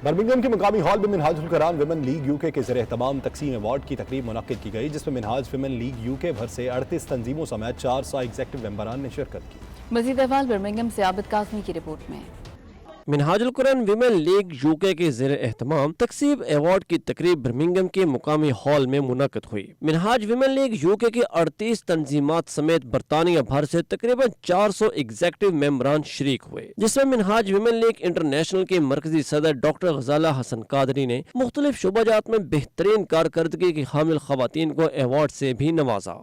Birmingham کے مقامی hall میں منہاج القرآن ویمن لیگ UK کے زیر اہتمام تقسیم ایوارڈ کی تقریب منعقد کی گئی، جس میں منہاج ویمن لیگ UK بھر سے 38 تنظیموں سمیت 400 ایگزیکٹو ممبران نے شرکت کی۔ مزید احوال برمنگھم سے عابد کاظمی کی رپورٹ میں۔ منہاج القرآن ویمن لیگ UK کے زیر اہتمام تقسیم ایوارڈ کی تقریب برمنگھم کے مقامی ہال میں منعقد ہوئی۔ منہاج ویمن لیگ UK کی 38 تنظیمات سمیت برطانیہ بھر سے تقریباً 400 ایگزیکٹو ممبران شریک ہوئے، جس میں منہاج ویمن لیگ انٹرنیشنل کے مرکزی صدر ڈاکٹر غزالہ حسن قادری نے مختلف شعبہ جات میں بہترین کارکردگی کی حامل خواتین کو ایوارڈ سے بھی نوازا۔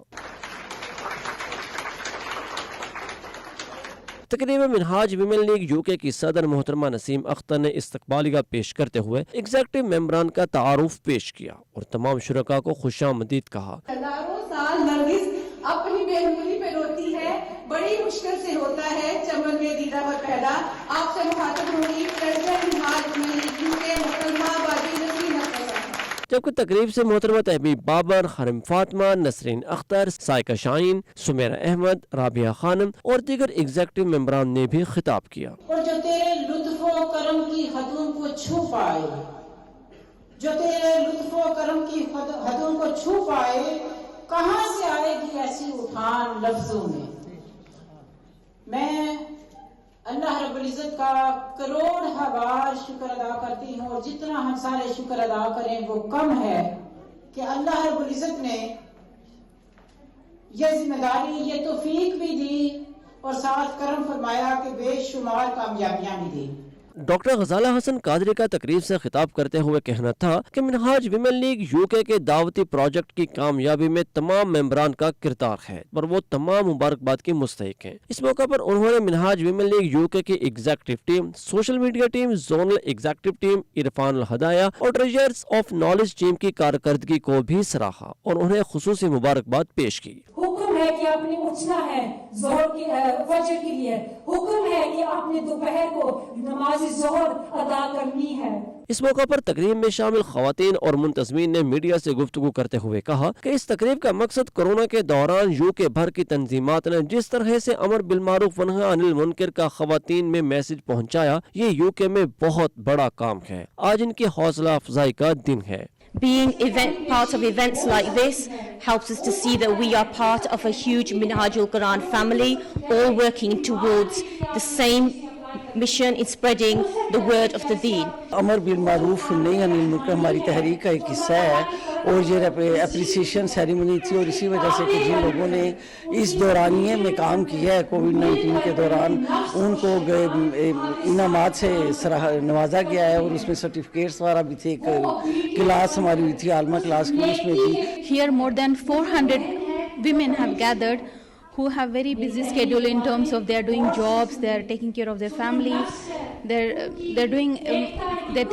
تقریب منہاج ویمن لیگ UK کی صدر محترمہ نسیم اختر نے استقبالیہ پیش کرتے ہوئے ایگزیکٹو ممبران کا تعارف پیش کیا اور تمام شرکاء کو خوش آمدید کہا۔ ہزاروں سال نرگس اپنی بہنوئی پہ روتی ہے، بڑی مشکل سے ہوتا ہے چمن میں دیدہ پر پیدا۔ آپ سے مخاطب ہوئی پریزیڈنٹ منہاج ویمن لیگ UK محترمہ باجی نسیم اختر۔ جبکہ تقریب سے محترمہ تحبیب بابر، خرم فاطمہ، نسرین اختر، سائقہ شاہین، سمیرہ احمد، رابعہ خانم اور دیگر ایگزیکٹو ممبران نے بھی خطاب کیا۔ اور جو تیرے لطف و کرم کی حدوں کو چھو پائے، جو تیرے لطف و کرم کی حدوں کو چھو پائے، کہاں سے آئے گی ایسی اٹھان لفظوں میں۔ میں اللہ رب العزت کا کروڑ بار شکر ادا کرتی ہوں، اور جتنا ہم سارے شکر ادا کریں وہ کم ہے کہ اللہ رب العزت نے یہ ذمہ داری، یہ توفیق بھی دی اور ساتھ کرم فرمایا کہ بے شمار کامیابیاں بھی دی۔ ڈاکٹر غزالہ حسن قادری کا تقریب سے خطاب کرتے ہوئے کہنا تھا کہ منہاج ویمن لیگ UK کے دعوتی پروجیکٹ کی کامیابی میں تمام ممبران کا کردار ہے اور وہ تمام مبارکباد کے مستحق ہیں۔ اس موقع پر انہوں نے منہاج ویمن لیگ UK کی executive team, social media team, zonal executive team, Irfan Alhidaya اور ٹریجرز آف نالج ٹیم کی کارکردگی کو بھی سراہا اور انہیں خصوصی مبارکباد پیش کی۔ حکم ہے کہ آپ نے اٹھنا ہے ظہر کی فجر کے لیے، حکم ہے کہ آپ نے دوپہر کو نماز ظہر ادا کرنی ہے۔ اس موقع پر تقریب میں شامل خواتین اور منتظمین نے میڈیا سے گفتگو کرتے ہوئے کہا کہ اس تقریب کا مقصد کورونا کے دوران UK بھر کی تنظیمات نے جس طرح سے امر بالمعروف و نہی عن المنکر کا خواتین میں میسج پہنچایا، یہ UK میں بہت بڑا کام ہے۔ آج ان کی حوصلہ افزائی کا دن ہے۔ Being part of events like this helps us to see that we are part of a huge Minhaj al-Quran family, all working towards the same mission in spreading the word of the deen. امر بالمعروف نہی عن المنکر ہماری تحریک کا ایک حصہ ہے، اور یہ اپریسیشن سیریمنی تھی، اور اسی وجہ سے کہ جن لوگوں نے اس دورانیے میں کام کیا ہے کووڈ-19 کے دوران، ان کو انعامات سے نوازا گیا ہے، اور اس میں سرٹیفکیٹس وغیرہ بھی تھے۔ ایک کلاس ہماری ہوئی تھی عالمہ کلاس کی، اس میں بھی Here more than 400 women have gathered who have very busy schedule in terms of they are doing jobs, they are taking care of their family, they're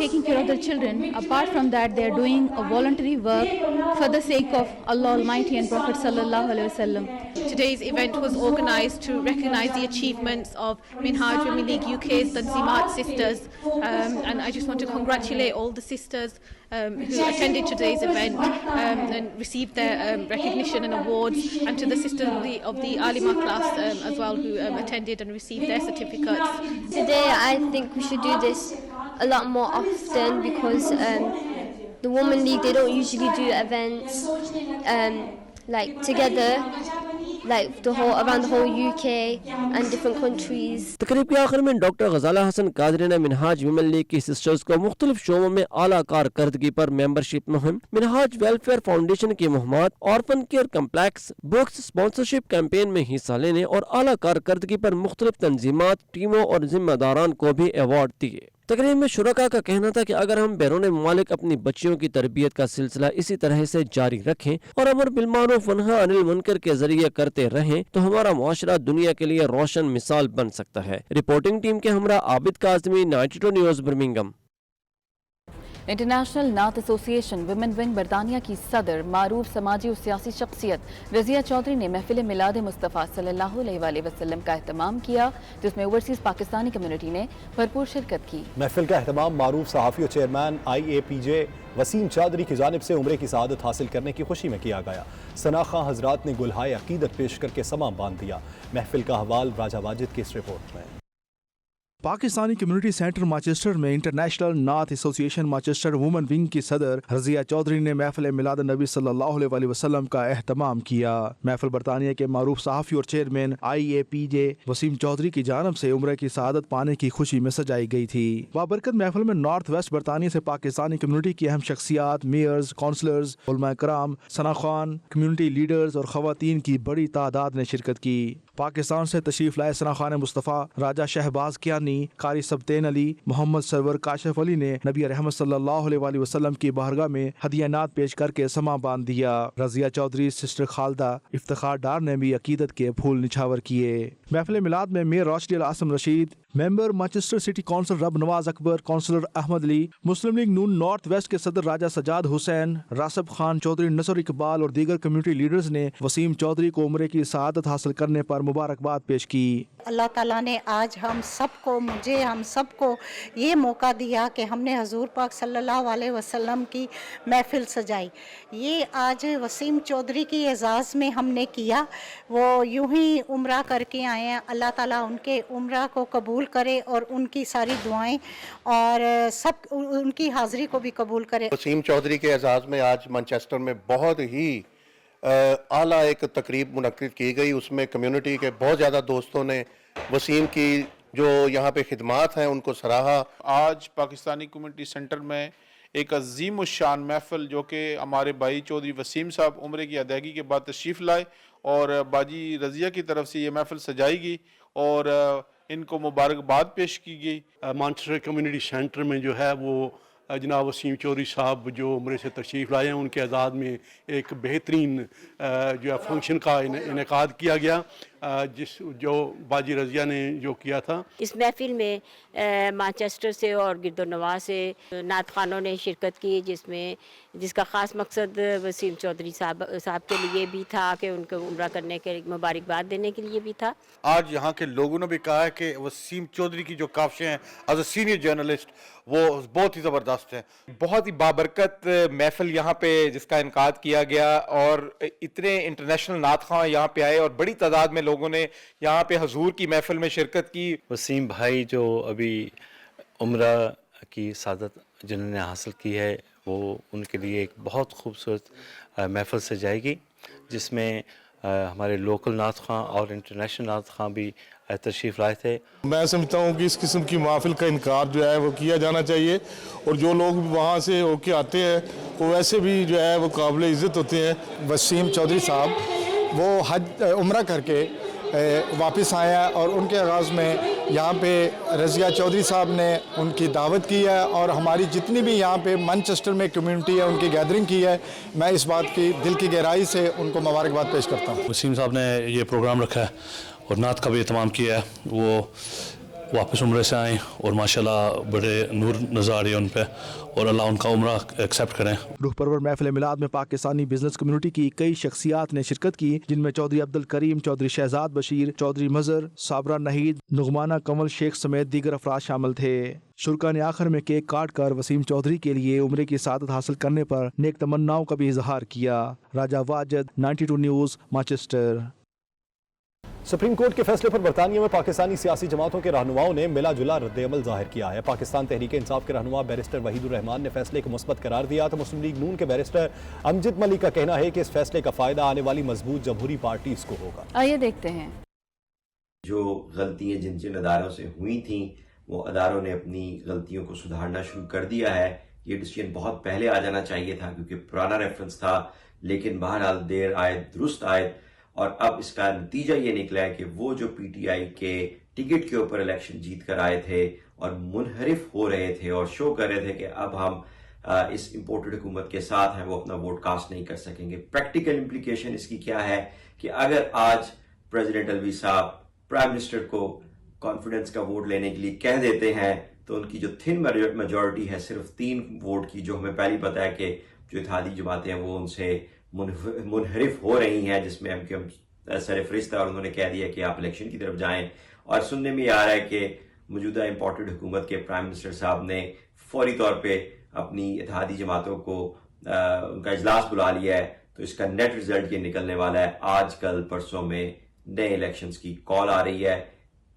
taking care of their children. Apart from that, they are doing a voluntary work for the sake of Allah Almighty and Prophet sallallahu alaihi wasallam. Today's event was organized to recognize the achievements of Minhaj Women League UK's Tanzimat sisters, and I just want to congratulate all the sisters who attended today's event and received their recognition and awards, and to the sisters of the Alima class as well who attended and received their certificates. Today I think we should do this a lot more often because the Women League, they don't usually do events like together, like around the whole UK and different countries. تقریب کے آخر میں doctor Ghazala حسن قادری نے Minhaj women league کی sisters کو مختلف شعبوں میں اعلیٰ کارکردگی پر ممبرشپ مہم، منہاج ویلفیئر فاؤنڈیشن کی مہمات، orphan care complex, books sponsorship campaign میں حصہ لینے اور اعلیٰ کارکردگی پر مختلف تنظیمات، ٹیموں اور ذمہ داران کو بھی ایوارڈ دیے۔ تقریب میں شرکاء کا کہنا تھا کہ اگر ہم بیرون ممالک اپنی بچیوں کی تربیت کا سلسلہ اسی طرح سے جاری رکھیں اور امر بالمعروف و نہی عن المنکر کے ذریعے کرتے رہیں تو ہمارا معاشرہ دنیا کے لیے روشن مثال بن سکتا ہے۔ رپورٹنگ ٹیم کے ہمراہ عابد کاظمی، 92 نیوز برمنگھم۔ انٹرنیشنل نعت ایسوسی ایشن ویمن ونگ برطانیہ کی صدر معروف سماجی و سیاسی شخصیت رضیہ چودھری نے محفل میلاد مصطفیٰ صلی اللہ علیہ وآلہ وسلم کا اہتمام کیا، جس میں اوورسیز پاکستانی کمیونٹی نے بھرپور شرکت کی۔ محفل کا اہتمام معروف صحافی اور چیئرمین IAPJ وسیم چودھری کی جانب سے عمرے کی سعادت حاصل کرنے کی خوشی میں کیا گیا۔ ثنا خاں حضرات نے گلہائے عقیدت پیش کر کے سماں باندھ دیا۔ محفل کا حوال راجہ واجد کی اس رپورٹ میں۔ پاکستانی کمیونٹی سینٹر مانچسٹر میں international north association Manchester women wing کی صدر رضیہ چودھری نے محفل میلاد النبی صلی اللہ علیہ وسلم کا اہتمام کیا۔ محفل برطانیہ کے معروف صحافی اور چیئرمین IAPJ وسیم چودھری کی جانب سے عمرہ کی سعادت پانے کی خوشی میں سجائی گئی تھی۔ بابرکت محفل میں نارتھ ویسٹ برطانیہ سے پاکستانی کمیونٹی کی اہم شخصیات، میئرز، کونسلرز، علماء کرام، ثنا خوان، کمیونٹی لیڈرز اور خواتین کی بڑی تعداد نے شرکت کی۔ پاکستان سے تشریف لائے ثنا خوان مصطفیٰ، راجہ شہباز کیانی، قاری سبطین علی، محمد سرور کاشف علی نے نبی رحمت صلی اللہ علیہ وسلم کی بارگاہ میں ہدیہ نعت پیش کر کے سماں باندھ دیا۔ رضیہ چودھری، سسٹر خالدہ افتخار ڈار نے بھی عقیدت کے پھول نچھاور کیے۔ محفل میلاد میں میئر روشنی العاصم رشید، ممبر مانچسٹر سٹی کونسل رب نواز اکبر، کونسلر احمد علی، مسلم لیگ نون نارتھ ویسٹ کے صدر راجہ سجاد حسین، راسب خان چودھری، نصر اقبال اور دیگر کمیونٹی لیڈرز نے وسیم چودھری کو عمرے کی سعادت حاصل کرنے پر مبارکباد پیش کی۔ اللہ تعالیٰ نے آج ہم سب کو یہ موقع دیا کہ ہم نے حضور پاک صلی اللہ علیہ وسلم کی محفل سجائی۔ یہ آج وسیم چودھری کی اعزاز میں ہم نے کیا، وہ یوں ہی عمرہ کر کے آئے ہیں۔ اللہ تعالیٰ ان کے عمرہ کو قبول کرے اور ان کی ساری دعائیں اور سب ان کی حاضری کو بھی قبول کرے۔ وسیم چودھری کے اعزاز میں آج مانچسٹر میں بہت ہی اعلیٰ ایک تقریب منعقد کی گئی۔ اس میں کمیونٹی کے بہت زیادہ دوستوں نے وسیم کی جو یہاں پہ خدمات ہیں ان کو سراہا۔ آج پاکستانی کمیونٹی سینٹر میں ایک عظیم الشان محفل جو کہ ہمارے بھائی چودھری وسیم صاحب عمرے کی ادائیگی کے بعد تشریف لائے اور باجی رضیہ کی طرف سے یہ محفل سجائی گئی اور ان کو مبارکباد پیش کی گئی۔ مانچسٹر کمیونٹی سینٹر میں جو ہے وہ جناب وسیم چودھری صاحب جو عمرے سے تشریف لائے ہیں، ان کے اعزاز میں ایک بہترین جو ہے فنکشن کا انعقاد کیا گیا، جو باجی رضیہ نے جو کیا تھا۔ اس محفل میں مانچسٹر سے اور گرد و نواح سے نعت خوانوں نے شرکت کی، جس کا خاص مقصد وسیم چودھری صاحب کے لیے بھی تھا کہ ان کو عمرہ کرنے کے مبارکباد دینے کے لیے بھی تھا۔ آج یہاں کے لوگوں نے بھی کہا ہے کہ وسیم چودھری کی جو کاوشیں ہیں ایز اے سینئر جرنلسٹ وہ بہت ہی زبردست ہیں۔ بہت ہی بابرکت محفل یہاں پہ جس کا انعقاد کیا گیا اور اتنے انٹرنیشنل نعت خواں یہاں پہ آئے اور بڑی تعداد میں لوگوں نے یہاں پہ حضور کی محفل میں شرکت کی۔ وسیم بھائی جو ابھی عمرہ کی سعادت جنہوں نے حاصل کی ہے وہ ان کے لیے ایک بہت خوبصورت محفل سجائے گی، جس میں ہمارے لوکل نعت خواں اور انٹرنیشنل نعت خواں بھی تشریف لائے تھے۔ میں سمجھتا ہوں کہ اس قسم کی محافل کا انعقاد جو ہے وہ کیا جانا چاہیے، اور جو لوگ وہاں سے ہو کے آتے ہیں وہ ویسے بھی جو ہے وہ قابل عزت ہوتے ہیں۔ وسیم چودھری صاحب وہ حج عمرہ کر کے واپس آئے ہیں اور ان کے آغاز میں یہاں پہ رضیہ چودھری صاحب نے ان کی دعوت کی ہے اور ہماری جتنی بھی یہاں پہ مانچسٹر میں کمیونٹی ہے ان کی گیدرنگ کی ہے۔ میں اس بات کی دل کی گہرائی سے ان کو مبارکباد پیش کرتا ہوں۔ وسیم صاحب نے یہ پروگرام رکھا ہے اور نعت کا بھی اہتمام کیا ہے، وہ واپس عمرے سے آئیں اور ماشاءاللہ بڑے نور نظر آ رہی ہے ان پہ، اور اللہ ان کا عمرہ ایکسیپٹ کریں۔ روح پرور محفل میلاد میں پاکستانی بزنس کمیونٹی کی کئی شخصیات نے شرکت کی، جن میں چودھری عبد الکریم، چودھری شہزاد بشیر، چودھری مظہر، صابرہ نہید، نغمانہ کمل شیخ سمیت دیگر افراد شامل تھے۔ شرکا نے آخر میں کیک کاٹ کر وسیم چودھری کے لیے عمرے کی سعادت حاصل کرنے پر نیک تمناؤں کا بھی اظہار کیا۔ Raja Wajid, 92 news, Manchester. Supreme court کے فیصلے پر برطانیہ میں پاکستانی سیاسی جماعتوں کے رہنماؤں نے ملا جلا رد عمل ظاہر کیا ہے۔ پاکستان تحریک انصاف کے رہنما بیرسٹر وحید الرحمان نے فیصلے کو مثبت قرار دیا تو مسلم لیگ نون کے بیرسٹر امجد ملک کا کہنا ہے کہ اس فیصلے کا فائدہ آنے والی مضبوط جمہوری پارٹیز کو ہوگا۔ آئیے دیکھتے ہیں۔ جو غلطیاں جن اداروں سے ہوئی تھیں وہ اداروں نے اپنی غلطیوں کو سدھارنا شروع کر دیا ہے۔ یہ ڈیسیژن بہت پہلے آ جانا چاہیے تھا کیونکہ پرانا ریفرنس تھا، لیکن بہرحال دیر آئے درست آئے، اور اب اس کا نتیجہ یہ نکلا ہے کہ وہ جو پی ٹی آئی کے ٹکٹ کے اوپر الیکشن جیت کر آئے تھے اور منحرف ہو رہے تھے اور شو کر رہے تھے کہ اب ہم اس امپورٹڈ حکومت کے ساتھ ہیں، وہ اپنا ووٹ کاسٹ نہیں کر سکیں گے۔ پریکٹیکل امپلیکیشن اس کی کیا ہے کہ اگر آج پریزیڈنٹ الوی صاحب پرائم منسٹر کو کانفیڈنس کا ووٹ لینے کے لیے کہہ دیتے ہیں تو ان کی جو تھن میجورٹی ہے صرف 3 ووٹ کی، جو ہمیں پہلے پتا ہے کہ جو اتحادی جماعتیں ہیں وہ ان سے منحرف ہو رہی ہیں، جس میں ہم سر فہرست ہے، اور انہوں نے کہہ دیا کہ آپ الیکشن کی طرف جائیں۔ اور سننے میں آ رہا ہے کہ موجودہ امپورٹڈ حکومت کے پرائم منسٹر صاحب نے فوری طور پہ اپنی اتحادی جماعتوں کو ان کا اجلاس بلا لیا ہے، تو اس کا نیٹ رزلٹ یہ نکلنے والا ہے آج کل پرسوں میں نئے الیکشنز کی کال آ رہی ہے۔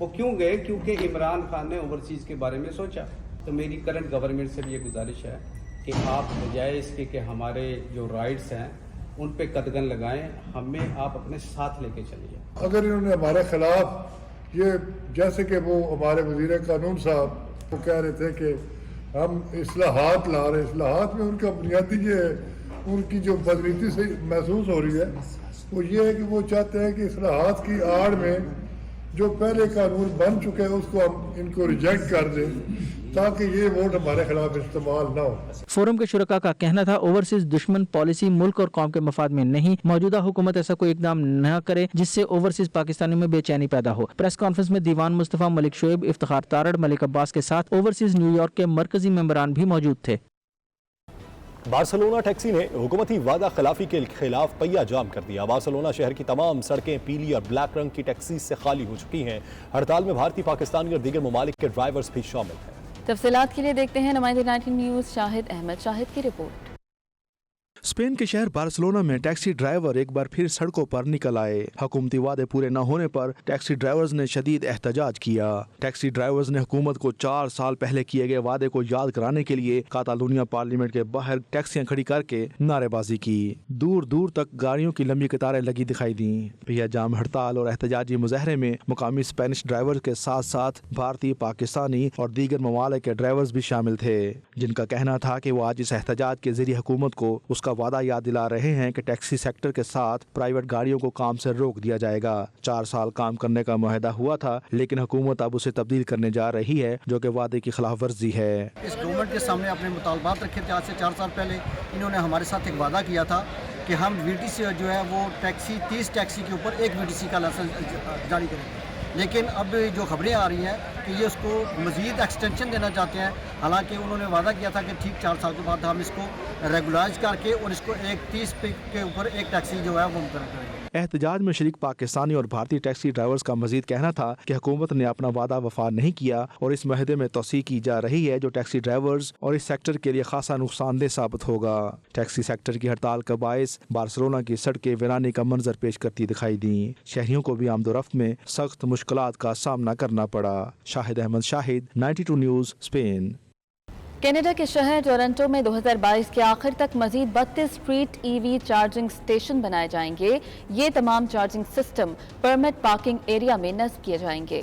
وہ کیوں گئے؟ کیونکہ عمران خان نے اوورسیز کے بارے میں سوچا. تو میری کرنٹ گورنمنٹ سے بھی یہ گزارش ہے کہ آپ بجائے اس کے کہ ہمارے جو رائٹس ہیں ان پہ قدغن لگائیں، ہمیں آپ اپنے ساتھ لے کے چلیے. اگر انہوں نے ہمارے خلاف یہ جیسے کہ وہ ہمارے وزیر قانون صاحب وہ کہہ رہے تھے کہ ہم اصلاحات لا رہے ہیں، اصلاحات میں ان کا بنیادی یہ ہے، ان کی جو بدنیتی سے محسوس ہو رہی ہے وہ یہ ہے کہ وہ چاہتے ہیں کہ اصلاحات کی آڑ میں جو پہلے قانون بن چکے ہیں اس کو ہم ان کو ریجیکٹ کر دیں تاکہ یہ ووٹ ہمارے خلاف استعمال نہ ہو. فورم کے شرکاء کا کہنا تھا اوورسیز دشمن پالیسی ملک اور قوم کے مفاد میں نہیں. موجودہ حکومت ایسا کوئی اقدام نہ کرے جس سے اوورسیز پاکستانیوں میں بے چینی پیدا ہو. پریس کانفرنس میں دیوان مصطفیٰ، ملک شعیب، افتخار تارڑ، ملک عباس کے ساتھ اوورسیز نیو یارک کے مرکزی ممبران بھی موجود تھے. بارسلونا ٹیکسی نے حکومتی وعدہ خلافی کے خلاف پہیا جام کر دیا. بارسلونا شہر کی تمام سڑکیں پیلی اور بلیک رنگ کی ٹیکسی سے خالی ہو چکی ہیں. ہڑتال میں بھارتی، پاکستانی اور دیگر ممالک کے ڈرائیورز بھی شامل ہیں. تفصیلات کے لیے دیکھتے ہیں نمائندے 19 نیوز شاہد احمد شاہد کی رپورٹ. اسپین کے شہر بارسلونا میں ٹیکسی ڈرائیور ایک بار پھر سڑکوں پر نکل آئے. حکومتی وعدے پورے نہ ہونے پر ٹیکسی ڈرائیورز نے شدید احتجاج کیا. ٹیکسی ڈرائیورز نے حکومت کو 4 سال پہلے کیے گئے وعدے کو یاد کرانے کے لیے کاتالونیا پارلیمنٹ کے باہر ٹیکسیاں کھڑی کر کے نعرے بازی کی. دور دور تک گاڑیوں کی لمبی قطاریں لگی دکھائی دیں. پہیا جام ہڑتال اور احتجاجی مظاہرے میں مقامی اسپینش ڈرائیور کے ساتھ ساتھ بھارتی، پاکستانی اور دیگر ممالک کے ڈرائیورز بھی شامل تھے، جن کا کہنا تھا کہ وہ آج اس احتجاج کے ذریعے حکومت کو اس کا وعدہ یاد دلا رہے ہیں کہ ٹیکسی سیکٹر کے ساتھ پرائیویٹ گاڑیوں کو کام سے روک دیا جائے گا. 4 سال کام کرنے کا معاہدہ ہوا تھا لیکن حکومت اب اسے تبدیل کرنے جا رہی ہے، جو کہ وعدے کی خلاف ورزی ہے. اس گورنمنٹ کے سامنے اپنے مطالبات رکھے تھے. آج سے 4 سال پہلے انہوں نے ہمارے ساتھ ایک وعدہ کیا تھا کہ ہم VTC جو ہے وہ ٹیکسی 30 ٹیکسی کے اوپر 1 VTC کا لائسنس جاری کریں گے. لیکن اب جو خبریں آ رہی ہیں کہ یہ اس کو مزید ایکسٹینشن دینا چاہتے ہیں. حالانکہ انہوں نے وعدہ کیا تھا کہ ٹھیک 4 سال کے بعد ہم اس کو ریگولائز کر کے اور اس کو 30 کے اوپر 1 ٹیکسی جو ہے وہ مقرر کریں گے. احتجاج میں شریک پاکستانی اور بھارتی ٹیکسی ڈرائیورز کا مزید کہنا تھا کہ حکومت نے اپنا وعدہ وفا نہیں کیا اور اس معاہدے میں توسیع کی جا رہی ہے، جو ٹیکسی ڈرائیورز اور اس سیکٹر کے لیے خاصا نقصان دہ ثابت ہوگا. ٹیکسی سیکٹر کی ہڑتال کا باعث بارسلونا کی سڑکیں ویرانے کا منظر پیش کرتی دکھائی دیں. شہریوں کو بھی آمد و رفت میں سخت مشکلات کا سامنا کرنا پڑا. شاہد احمد شاہد، 92 نیوز، اسپین. کینیڈا کے شہر ٹورنٹو میں 2022 کے آخر تک مزید 32 اسٹریٹ EV چارجنگ سٹیشن بنائے جائیں گے. یہ تمام charging system permit parking area میں نصب کیے جائیں گے.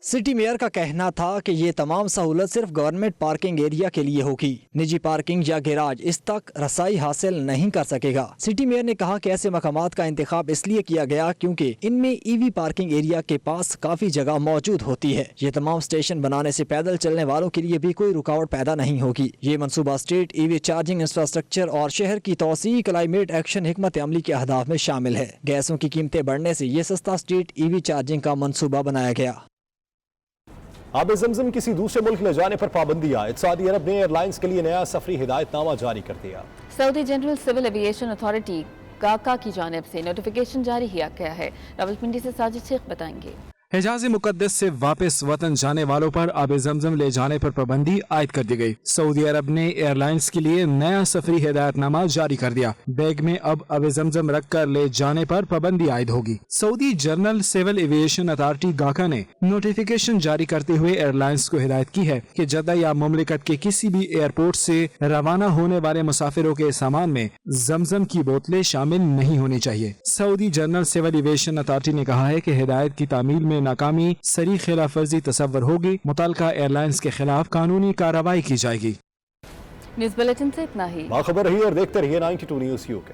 سٹی میئر کا کہنا تھا کہ یہ تمام سہولت صرف گورنمنٹ پارکنگ ایریا کے لیے ہوگی. نجی پارکنگ یا گیراج اس تک رسائی حاصل نہیں کر سکے گا. سٹی میئر نے کہا کہ ایسے مقامات کا انتخاب اس لیے کیا گیا کیونکہ ان میں EV پارکنگ ایریا کے پاس کافی جگہ موجود ہوتی ہے. یہ تمام سٹیشن بنانے سے پیدل چلنے والوں کے لیے بھی کوئی رکاوٹ پیدا نہیں ہوگی. یہ منصوبہ اسٹریٹ EV چارجنگ انفراسٹرکچر اور شہر کی توسیع، کلائمیٹ ایکشن حکمت عملی کے اہداف میں شامل ہے. گیسوں کی قیمتیں بڑھنے سے یہ سستا اسٹریٹ EV چارجنگ کا منصوبہ بنایا گیا. آب زمزم کسی دوسرے ملک لے جانے پر پابندی عائد. سعودی عرب نے ایئر لائنز کے لیے نیا سفری ہدایت نامہ جاری کر دیا. سعودی جنرل سول ایویشن اتھارٹی گاکا کی جانب سے نوٹیفیکیشن جاری کیا گیا ہے. راولپنڈی سے ساجد شیخ بتائیں گے. حجاز مقدس سے واپس وطن جانے والوں پر آب زمزم لے جانے پر پابندی عائد کر دی گئی. سعودی عرب نے ایئر لائنز کے لیے نیا سفری ہدایت نامہ جاری کر دیا. بیگ میں اب آب زمزم رکھ کر لے جانے پر پابندی عائد ہوگی. سعودی جنرل سول ایویشن اتھارٹی گاکا نے نوٹیفیکیشن جاری کرتے ہوئے ایئر لائنز کو ہدایت کی ہے کہ جدہ یا مملکت کے کسی بھی ایئرپورٹ سے روانہ ہونے والے مسافروں کے سامان میں زمزم کی بوتلیں شامل نہیں ہونی چاہیے. سعودی جنرل سول ایویشن اتھارٹی نے کہا ہے کہ ہدایت کی تعمیل میں ناکامی صریح خلاف ورزی تصور ہوگی. متعلقہ ایئر لائنز کے خلاف قانونی کارروائی کی جائے گی. نیوز بلیٹن سے اتنا ہی. باخبر رہیے اور دیکھتے رہیے 92 نیوز UK.